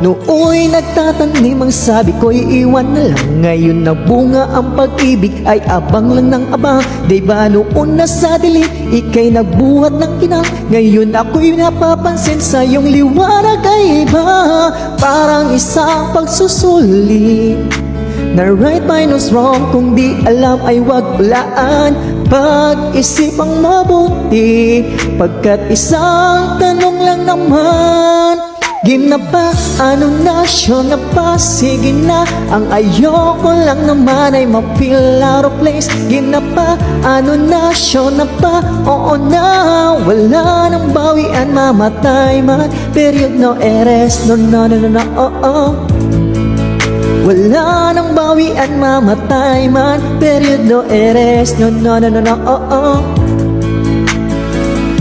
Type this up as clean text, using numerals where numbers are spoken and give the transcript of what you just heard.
Nooy nagtatanim ang sabi ko'y iwan na lang. Ngayon na bunga ang pag-ibig ay abang lang ng abang. Di ba noon na sa dilim ika'y nagbuhat ng kinang. Ngayon ako'y napapansin sa iyong liwanag ay iba. Parang isang pagsusulit na right minus wrong. Kung di alam ay wag hulaan, pag-isip ang mabuti, pagkat isang tanong lang naman. Game na ba? Ano na? Show na ba? Sige na. Ang ayoko lang naman ay ma-feel out of place. Game na ba? Ano na? Show na ba? Oo na. Wala nang bawian, mamatay man. Period, no eres. No, no, no, no, no, oh, oh. Wala nang bawian, mamatay man. Period, no eres. No, no, no, no, no, oh, oh.